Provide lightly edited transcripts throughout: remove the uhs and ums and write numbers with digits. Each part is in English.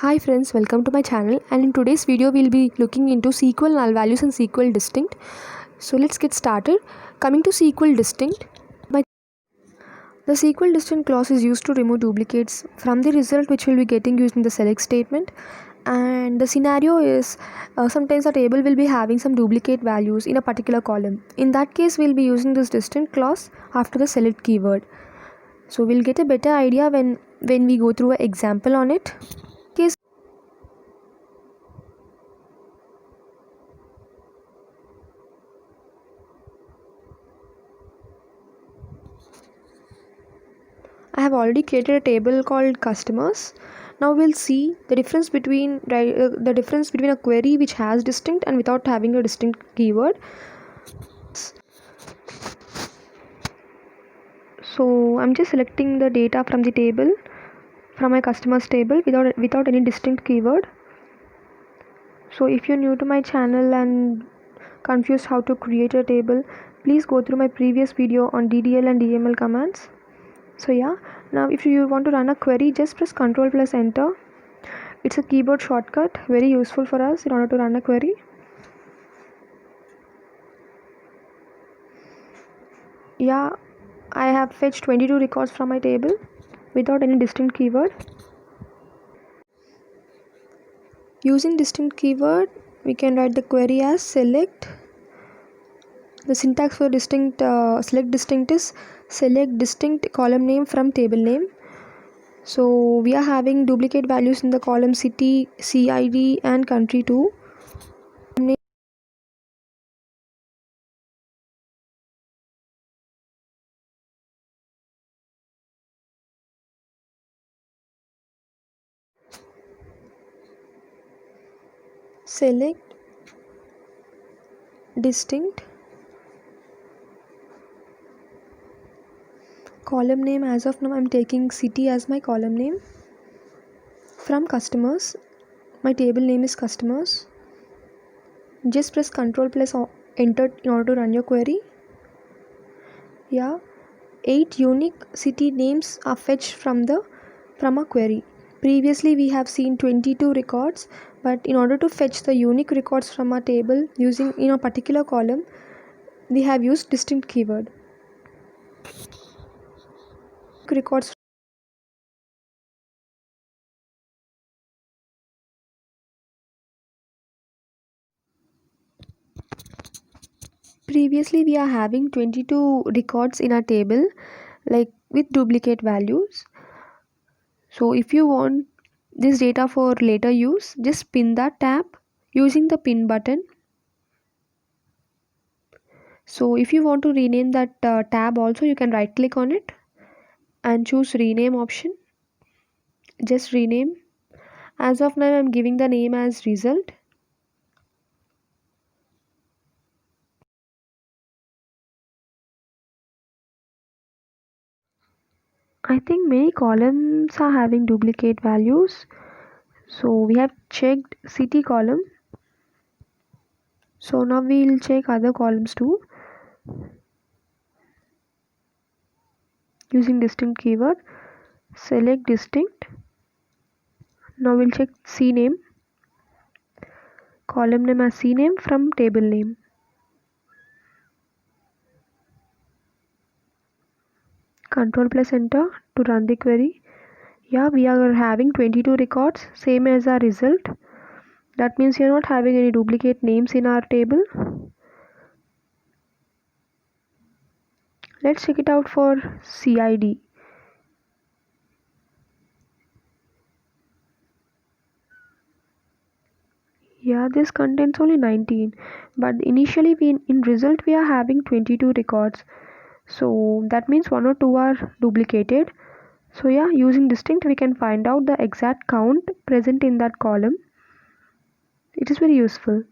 Hi friends, welcome to my channel, and in today's video we'll be looking into SQL null values and SQL distinct. So let's get started. Coming to SQL distinct, the SQL distinct clause is used to remove duplicates from the result which we'll be getting using the select statement. And the scenario is sometimes a table will be having some duplicate values in a particular column. In that case we'll be using this distinct clause after the select keyword. So we'll get a better idea when we go through an example on it. I have already created a table called customers. Now we'll see the difference between a query which has distinct and without having a distinct keyword. So I'm just selecting the data from the table, from my customers table without any distinct keyword. So if you're new to my channel and confused how to create a table, please go through my previous video on DDL and DML commands. So yeah, now if you want to run a query, just press Ctrl plus enter. It's a keyboard shortcut, very useful for us in order to run a query. Yeah, I have fetched 22 records from my table without any distinct keyword. Using distinct keyword, we can write the query as select. The syntax for select distinct is select distinct column name from table name. So we are having duplicate values in the column city, CID and country too. Select distinct column name. As of now I'm taking city as my column name. From customers, my table name is customers. Just press Ctrl plus enter in order to run your query. Yeah, 8 unique city names are fetched from a query. Previously we have seen 22 records, but in order to fetch the unique records from a table using in a particular column, we have used distinct keyword. Records previously we are having 22 records in a table, like with duplicate values. So if you want this data for later use, just pin that tab using the pin button. So if you want to rename that tab also, you can right click on it and choose rename option. Just rename. As of now I'm giving the name as result. I think many columns are having duplicate values. So we have checked city column. So now we'll check other columns too using distinct keyword. Select distinct. Now we'll check CNAME. Column name as CNAME from table name. Ctrl plus enter to run the query. Yeah, we are having 22 records, same as our result. That means you're not having any duplicate names in our table. Let's check it out for CID. Yeah, this contains only 19, but initially in result we are having 22 records. So that means 1 or 2 are duplicated. So yeah, using distinct we can find out the exact count present in that column. It is very useful.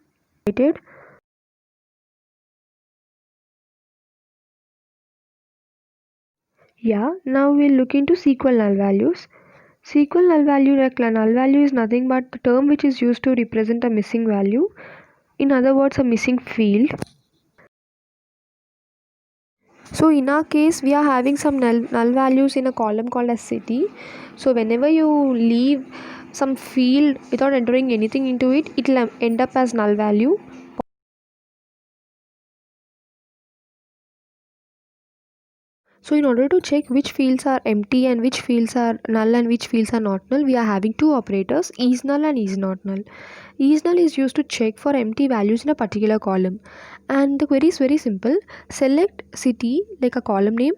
Yeah, now we'll look into SQL null values. SQL null value, like null value is nothing but the term which is used to represent a missing value. In other words, a missing field. So in our case, we are having some null values in a column called as city. So whenever you leave some field without entering anything into it, it will end up as null value. So in order to check which fields are empty and which fields are null and which fields are not null, we are having two operators, is null and is not null. Is null is used to check for empty values in a particular column, and the query is very simple. Select city, like a column name,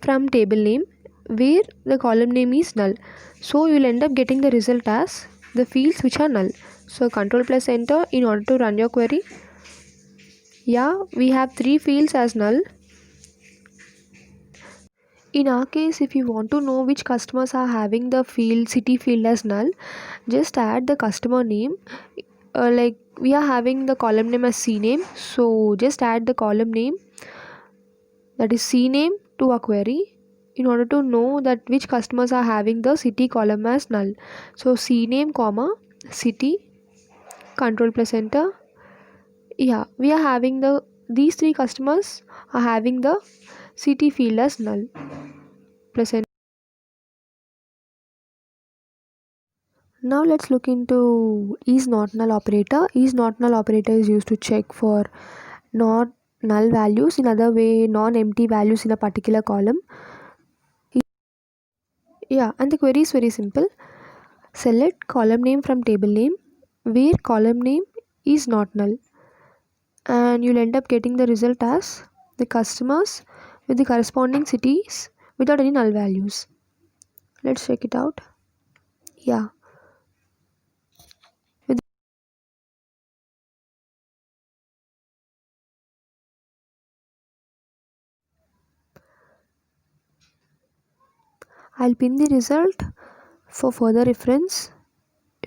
from table name where the column name is null. So you will end up getting the result as the fields which are null. So control plus enter in order to run your query. Yeah, we have 3 fields as null. In our case, if you want to know which customers are having the field city field as null, just add the customer name. Like we are having the column name as CNAME, so just add the column name, that is CNAME, to our query in order to know that which customers are having the city column as null. So CNAME comma city, control plus enter. Yeah, we are having these 3 customers are having the city field as null. Plus enter. Now let's look into is not null operator. Is not null operator is used to check for not null values, in other way non-empty values in a particular column. Yeah, and the query is very simple. Select column name from table name where column name is not null, and you'll end up getting the result as the customers with the corresponding cities without any null values. Let's check it out. Yeah. I'll pin the result for further reference.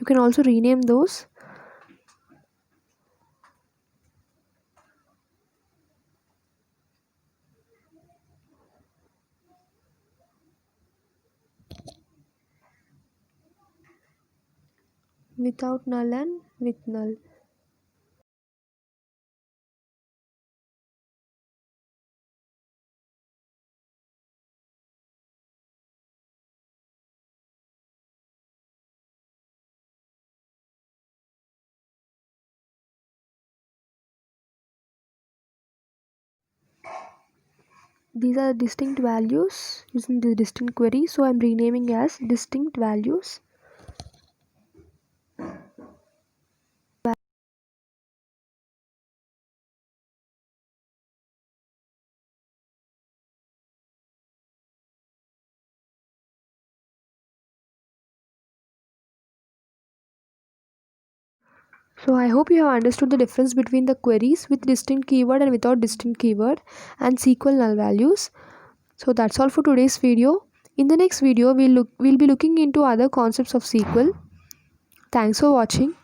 You can also rename those. Without null and with null. These are distinct values using the distinct query, so I'm renaming as distinct values. So I hope you have understood the difference between the queries with distinct keyword and without distinct keyword and SQL null values. So that's all for today's video. In the next video, we'll be looking into other concepts of SQL. Thanks for watching.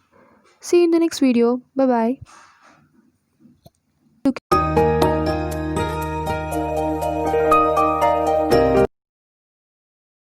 See you in the next video. Bye bye.